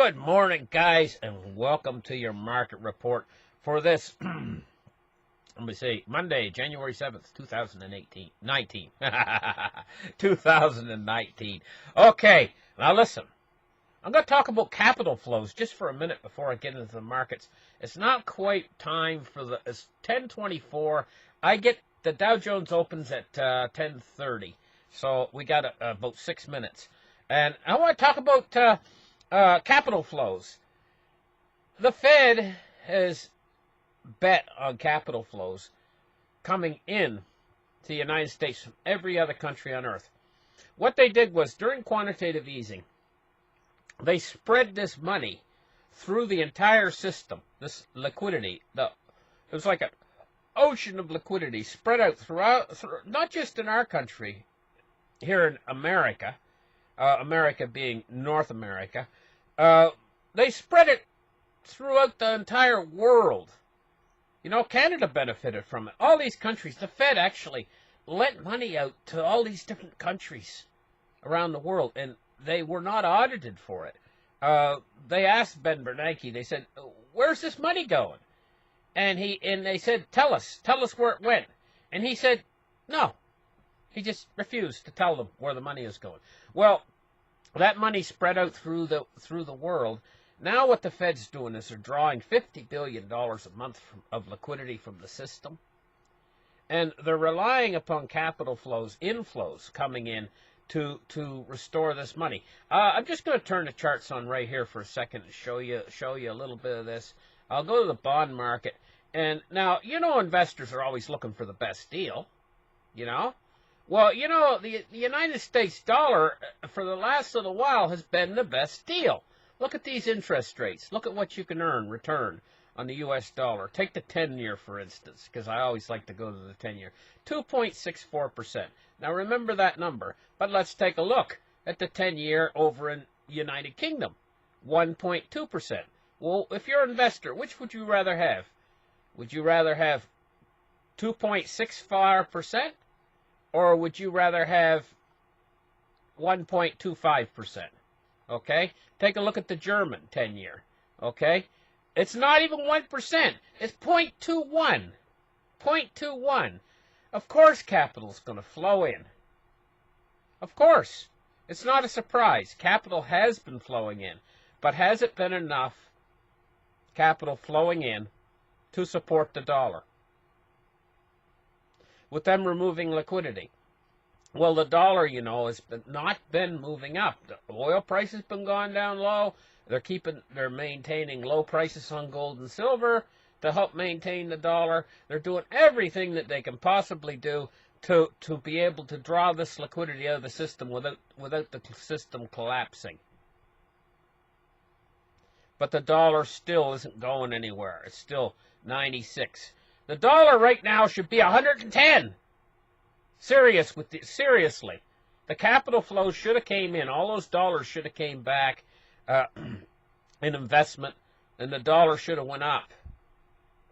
Good morning, guys, and welcome to your market report for this, let me see, Monday, January 7th, 2019. 2019. Okay, now listen. I'm going to talk about capital flows just for a minute before I get into the markets. It's not quite time for it's 10:24. I get the Dow Jones opens at 10:30, so we got about 6 minutes. And I want to talk about capital flows. The Fed has bet on capital flows coming in to the United States from every other country on earth. What they did was, during quantitative easing, they spread this money through the entire system, this liquidity. It was like an ocean of liquidity spread out throughout, not just in our country, here in America, America being North America. They spread it throughout the entire world. You know, Canada benefited from it. All these countries, the Fed actually lent money out to all these different countries around the world, and they were not audited for it. They asked Ben Bernanke, they said, "Where's this money going?" And they said, tell us where it went. And he said, no. He just refused to tell them where the money is going. Well, that money spread out through the world. Now what the Fed's doing is they're drawing $50 billion a month of liquidity from the system. And they're relying upon capital flows, inflows coming in to restore this money. I'm just going to turn the charts on right here for a second and show you a little bit of this. I'll go to the bond market. And now, you know, investors are always looking for the best deal, you know. Well, you know, the United States dollar for the last little while has been the best deal. Look at these interest rates. Look at what you can return on the U.S. dollar. Take the 10-year, for instance, because I always like to go to the 10-year. 2.64%. Now, remember that number. But let's take a look at the 10-year over in United Kingdom. 1.2%. Well, if you're an investor, which would you rather have? Would you rather have 2.65%? Or would you rather have 1.25%? Okay? Take a look at the German 10-year. Okay? It's not even 1%. It's 0.21. 0.21. Of course capital's going to flow in. Of course. It's not a surprise. Capital has been flowing in. But has it been enough capital flowing in to support the dollar? With them removing liquidity. Well, the dollar, you know, has not been moving up. The oil price has been going down low. They're maintaining low prices on gold and silver to help maintain the dollar. They're doing everything that they can possibly do to be able to draw this liquidity out of the system without the system collapsing. But the dollar still isn't going anywhere. It's still 96. The dollar right now should be 110. Seriously. The capital flows should have came in. All those dollars should have came back in investment, and the dollar should have went up.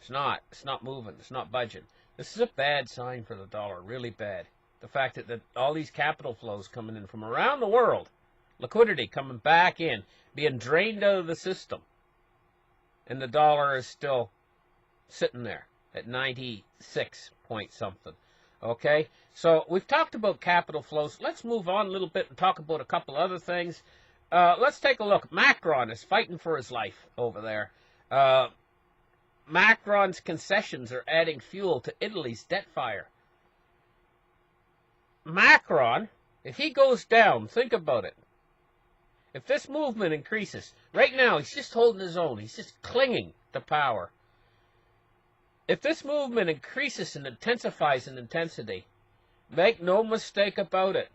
It's not. It's not moving. It's not budging. This is a bad sign for the dollar, really bad. The fact that all these capital flows coming in from around the world, liquidity coming back in, being drained out of the system, and the dollar is still sitting there at 96 point something. Okay, so we've talked about capital flows. Let's move on a little bit and talk about a couple other things. Let's take a look. Macron is fighting for his life over there. Macron's concessions are adding fuel to Italy's debt fire. Macron, if he goes down, think about it. If this movement increases, right now he's just holding his own. He's just clinging to power. If this movement increases and intensifies in intensity, make no mistake about it.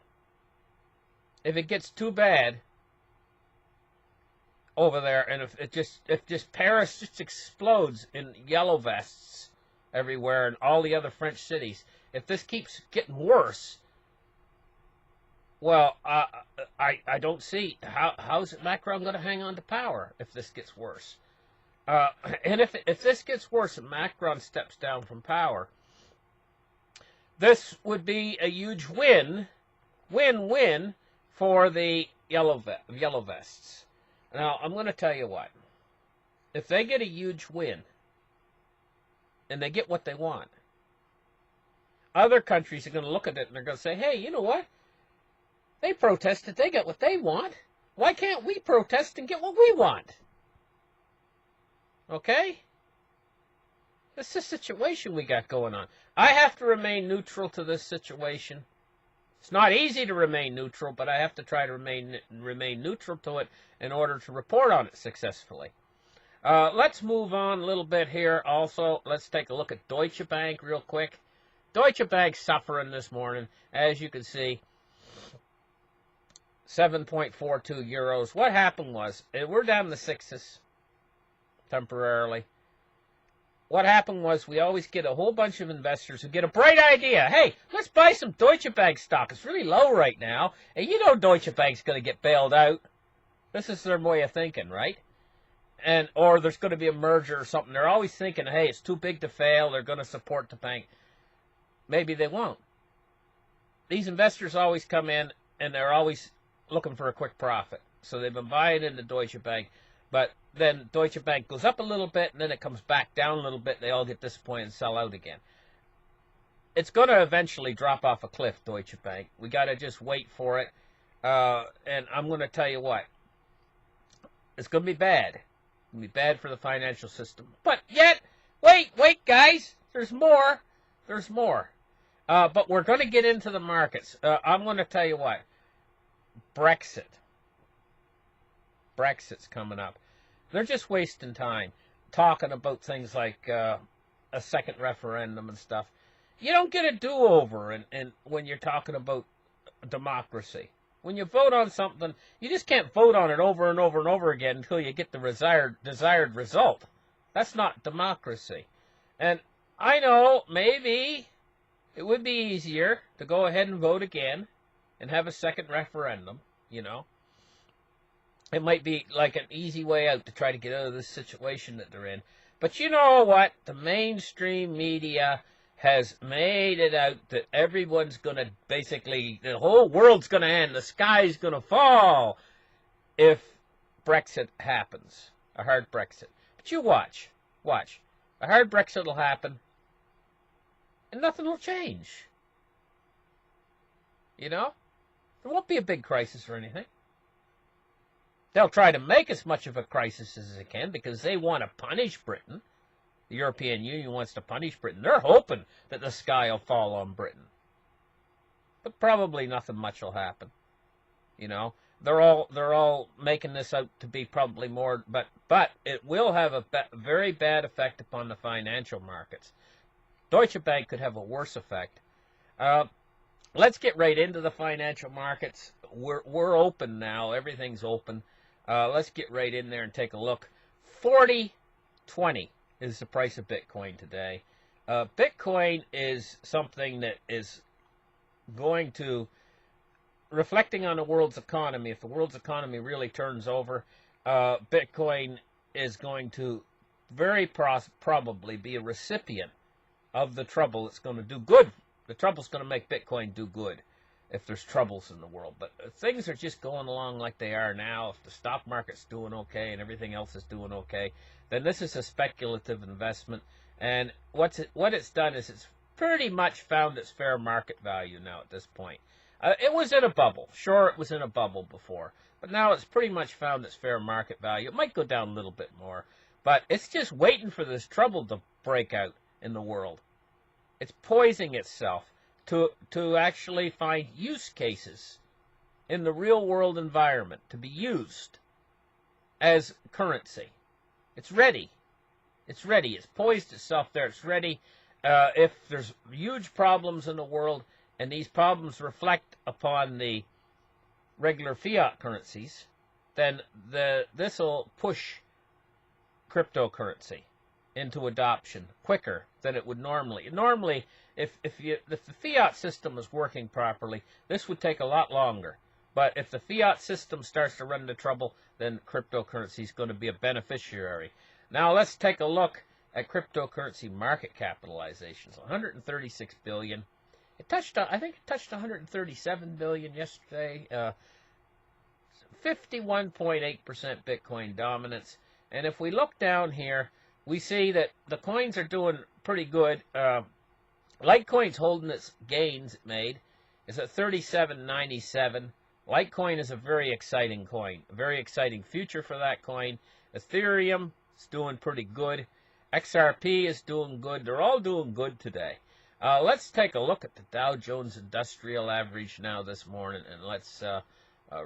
If it gets too bad over there, and if Paris just explodes in yellow vests everywhere and all the other French cities, if this keeps getting worse, well, I don't see how's Macron going to hang on to power if this gets worse. And if this gets worse and Macron steps down from power, this would be a huge win-win for the yellow vests. Now, I'm going to tell you what. If they get a huge win, and they get what they want, other countries are going to look at it and they're going to say, hey, you know what? They protested, they got what they want. Why can't we protest and get what we want? Okay? This is the situation we got going on. I have to remain neutral to this situation. It's not easy to remain neutral, but I have to try to remain neutral to it in order to report on it successfully. Let's move on a little bit here. Also, let's take a look at Deutsche Bank real quick. Deutsche Bank suffering this morning, as you can see. 7.42 euros. What happened was, we're down the sixes temporarily. What happened was, we always get a whole bunch of investors who get a bright idea. Hey, let's buy some Deutsche Bank stock. It's really low right now, and you know Deutsche Bank's going to get bailed out. This is their way of thinking, right? Or there's going to be a merger or something. They're always thinking, hey, it's too big to fail. They're going to support the bank. Maybe they won't. These investors always come in, and they're always looking for a quick profit. So they've been buying into Deutsche Bank, but then Deutsche Bank goes up a little bit, and then it comes back down a little bit, and they all get disappointed and sell out again. It's going to eventually drop off a cliff, Deutsche Bank. We got to just wait for it. And I'm going to tell you what. It's going to be bad. It's going to be bad for the financial system. But yet, wait, guys. There's more. There's more. But we're going to get into the markets. I'm going to tell you what. Brexit's coming up. They're just wasting time talking about things like a second referendum and stuff. You don't get a do-over when you're talking about democracy. When you vote on something, you just can't vote on it over and over and over again until you get the desired result. That's not democracy. And I know maybe it would be easier to go ahead and vote again and have a second referendum, you know. It might be like an easy way out to try to get out of this situation that they're in. But you know what? The mainstream media has made it out that everyone's going to basically, the whole world's going to end, the sky's going to fall if Brexit happens, a hard Brexit. But you watch. A hard Brexit will happen, and nothing will change. You know? There won't be a big crisis or anything. They'll try to make as much of a crisis as they can because they want to punish Britain. The European Union wants to punish Britain. They're hoping that the sky will fall on Britain. But probably nothing much will happen. You know, they're all making this out to be probably more, but it will have a very bad effect upon the financial markets. Deutsche Bank could have a worse effect. Let's get right into the financial markets. We're open now. Everything's open. Let's get right in there and take a look. 40.20 is the price of Bitcoin today. Bitcoin is something that is going to, reflecting on the world's economy, if the world's economy really turns over, Bitcoin is going to very probably be a recipient of the trouble. It's going to do good. The trouble's going to make Bitcoin do good if there's troubles in the world. But if things are just going along like they are now, if the stock market's doing okay and everything else is doing okay, then this is a speculative investment. And what it's done is it's pretty much found its fair market value now at this point. It was in a bubble. Sure, it was in a bubble before. But now it's pretty much found its fair market value. It might go down a little bit more. But it's just waiting for this trouble to break out in the world. It's poising itself to actually find use cases in the real world environment to be used as currency. It's ready. It's ready. It's poised itself there. It's ready. If there's huge problems in the world and these problems reflect upon the regular fiat currencies, then this will push cryptocurrency into adoption quicker than it would normally. Normally, if the fiat system is working properly, this would take a lot longer. But if the fiat system starts to run into trouble, then cryptocurrency is going to be a beneficiary. Now let's take a look at cryptocurrency market capitalizations. 136 billion. I think it touched 137 billion yesterday. 51.8% Bitcoin dominance. And if we look down here, we see that the coins are doing pretty good. Litecoin's holding its gains it made. It's at 37.97. Litecoin is a very exciting coin, a very exciting future for that coin. Ethereum is doing pretty good. XRP is doing good. They're all doing good today. Let's take a look at the Dow Jones Industrial Average now this morning, and let's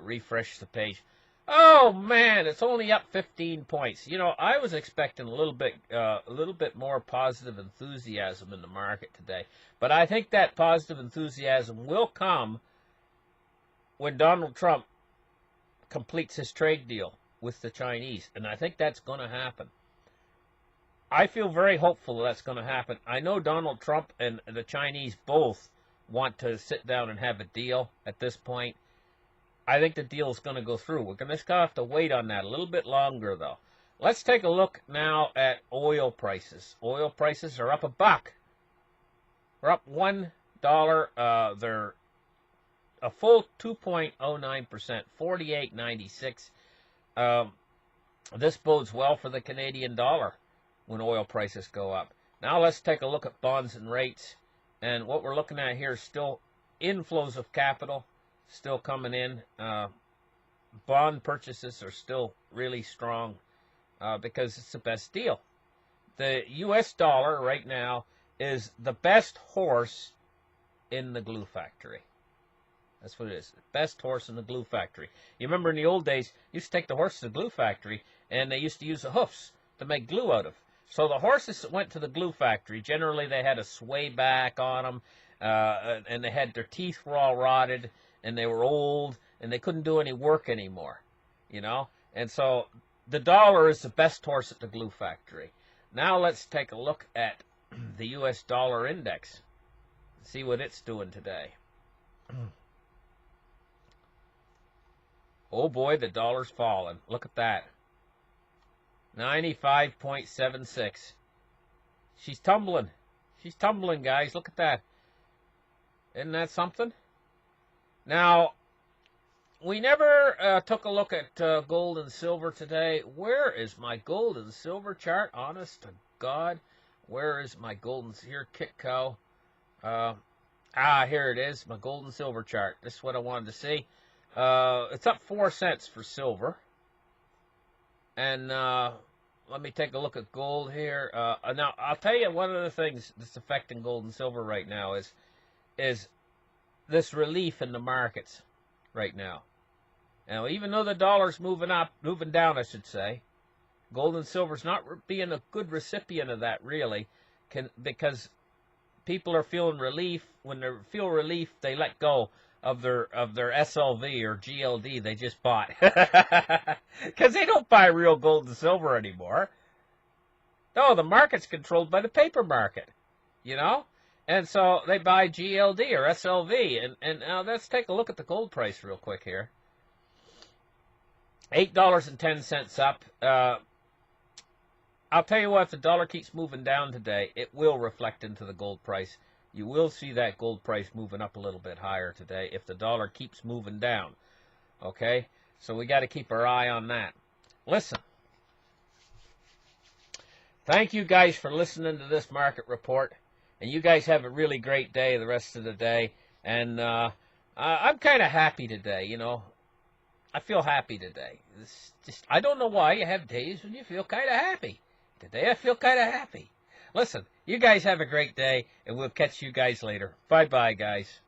refresh the page. Oh man, it's only up 15 points. You know, I was expecting a little bit more positive enthusiasm in the market today, but I think that positive enthusiasm will come when Donald Trump completes his trade deal with the Chinese, and I think that's going to happen. I feel very hopeful that's going to happen. I know Donald Trump and the Chinese both want to sit down and have a deal at this point. I think the deal is going to go through. We're going to have to wait on that a little bit longer, though. Let's take a look now at oil prices. Oil prices are up $1. We're up $1. They're a full 2.09%, 48.96. This bodes well for the Canadian dollar when oil prices go up. Now let's take a look at bonds and rates. And what we're looking at here is still inflows of capital, still coming in. Bond purchases are still really strong because it's the best deal. The U.S. dollar right now is the best horse in the glue factory. That's what it is. The best horse in the glue factory. You remember in the old days, you used to take the horse to the glue factory, and they used to use the hoofs to make glue out of. So the horses that went to the glue factory, generally they had a sway back on them, and they had their teeth were all rotted, and they were old, and they couldn't do any work anymore, you know. And so the dollar is the best horse at the glue factory. Now let's take a look at the U.S. dollar index, see what it's doing today. Oh boy, the dollar's falling. Look at that. 95.76. She's tumbling. She's tumbling, guys. Look at that. Isn't that something? Now, we never took a look at gold and silver today. Where is my gold and silver chart? Honest to God. Where is my gold and here, Kitco? Here it is, my gold and silver chart. This is what I wanted to see. It's up 4 cents for silver. And let me take a look at gold here. Now, I'll tell you one of the things that's affecting gold and silver right now is this relief in the markets right now. Now, even though the dollar's moving down, I should say, gold and silver's not being a good recipient of that, really, because people are feeling relief. When they feel relief, they let go of their SLV or GLD they just bought, because they don't buy real gold and silver anymore. No, the market's controlled by the paper market, you know, and so they buy GLD or SLV. And now let's take a look at the gold price real quick here. $8.10 up. I'll tell you what, if the dollar keeps moving down today, it will reflect into the gold price. You will see that gold price moving up a little bit higher today if the dollar keeps moving down. Okay? So we got to keep our eye on that. Listen. Thank you guys for listening to this market report. And you guys have a really great day the rest of the day. And I'm kind of happy today, you know. I feel happy today. It's just, I don't know why. You have days when you feel kind of happy. Today I feel kind of happy. Listen, you guys have a great day, and we'll catch you guys later. Bye-bye, guys.